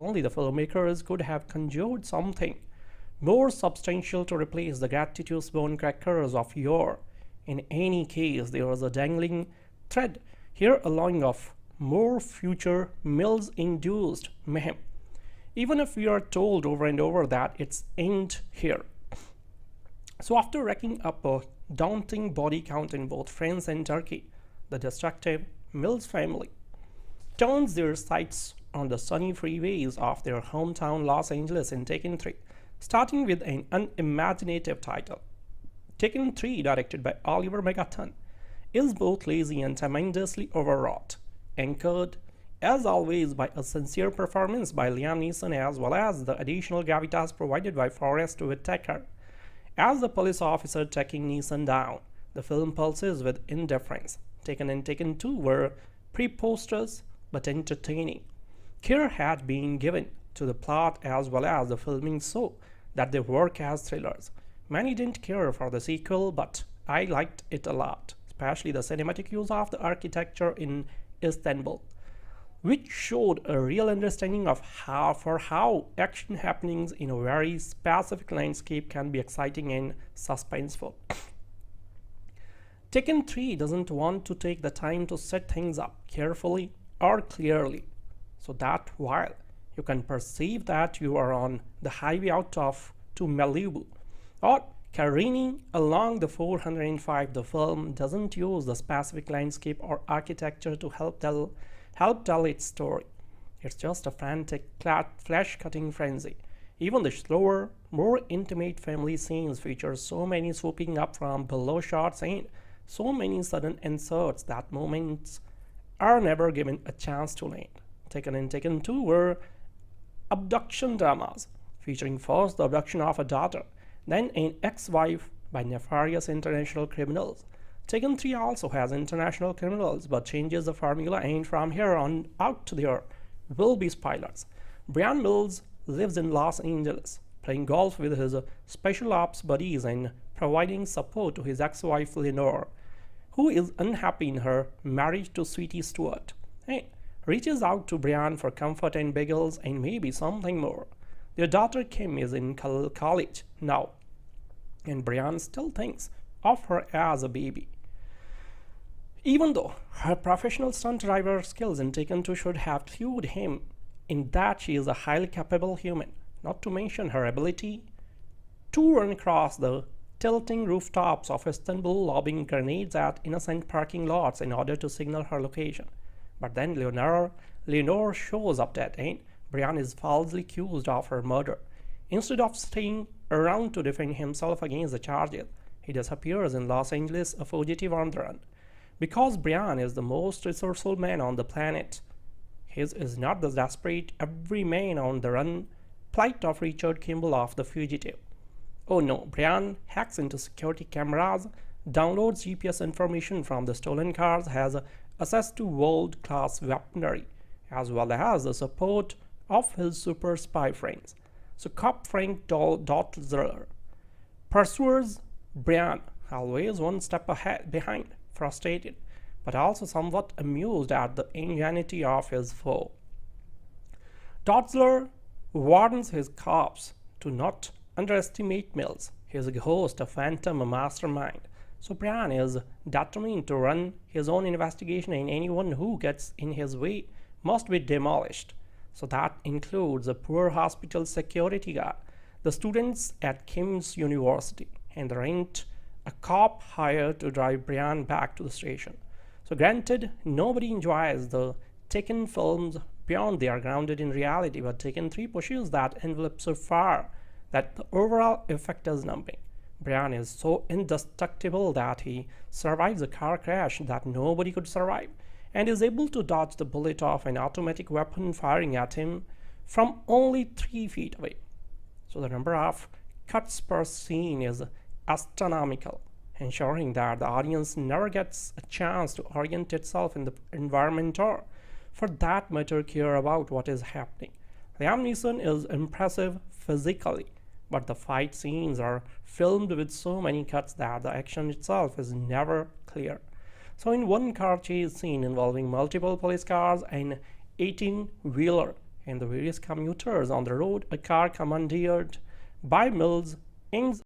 only the filmmakers could have conjured something more substantial to replace the gratuitous bone crackers of yore. In any case, there was a dangling thread here allowing of more future Mills-induced mayhem, even if we are told over and over that it's ain't here. So after racking up a daunting body count in both France and Turkey, the destructive Mills family turns their sights on the sunny freeways of their hometown Los Angeles in Taken 3, starting with an unimaginative title. Taken 3, directed by Oliver Megaton, is both lazy and tremendously overwrought, anchored as always by a sincere performance by Liam Neeson as well as the additional gravitas provided by Forest Whitaker. As the police officer tracking Neeson down, the film pulses with indifference. Taken and Taken 2 were preposterous but entertaining. Care had been given to the plot as well as the filming so that they work as thrillers. Many didn't care for the sequel, but I liked it a lot, especially the cinematic use of the architecture in Istanbul, which showed a real understanding of how action happenings in a very specific landscape can be exciting and suspenseful. Taken 3 doesn't want to take the time to set things up carefully or clearly, so that while you can perceive that you are on the highway out of to Malibu or careening along the 405, the film doesn't use the specific landscape or architecture to help tell its story. It's just a frantic, flesh-cutting frenzy. Even the slower, more intimate family scenes feature so many swooping up from below shots and so many sudden inserts that moments are never given a chance to land. Taken and Taken 2 were abduction dramas, featuring first the abduction of a daughter, then an ex-wife by nefarious international criminals. Taken 3 also has international criminals but changes the formula, and from here on out there will be spoilers. Bryan Mills lives in Los Angeles, playing golf with his special ops buddies and providing support to his ex-wife Lenore, who is unhappy in her marriage to Sweetie Stewart, and reaches out to Bryan for comfort and bagels and maybe something more. Their daughter Kim is in college now, and Bryan still thinks of her as a baby. Even though her professional stunt driver skills in Taken 2 should have clued him in that she is a highly capable human, not to mention her ability to run across the tilting rooftops of Istanbul lobbing grenades at innocent parking lots in order to signal her location. But then Lenore shows up dead and Bryan is falsely accused of her murder. Instead of staying around to defend himself against the charges, he disappears in Los Angeles, a fugitive on the run. Because Bryan is the most resourceful man on the planet, his is not the desperate every man on the run plight of Richard Kimball of The Fugitive. Oh no, Bryan hacks into security cameras, downloads GPS information from the stolen cars, has access to world-class weaponry, as well as the support of his super spy friends. So cop Frank Dotzler pursues Bryan, always one step behind, frustrated, but also somewhat amused at the ingenuity of his foe. Dotzler warns his cops to not underestimate Mills. He is a ghost, a phantom, a mastermind. So Bryan is determined to run his own investigation, and anyone who gets in his way must be demolished. So that includes a poor hospital security guard, the students at Kim's University, and the rent a cop hired to drive Bryan back to the station. So granted, nobody enjoys the Taken films beyond they are grounded in reality, but Taken 3 pushes that envelope so far that the overall effect is numbing. Bryan is so indestructible that he survives a car crash that nobody could survive, and is able to dodge the bullet of an automatic weapon firing at him from only 3 feet away. So the number of cuts per scene is astronomical, ensuring that the audience never gets a chance to orient itself in the environment or, for that matter, care about what is happening. Liam Neeson is impressive physically, but the fight scenes are filmed with so many cuts that the action itself is never clear. So in one car chase scene involving multiple police cars, an 18-wheeler and the various commuters on the road, a car commandeered by Mills ends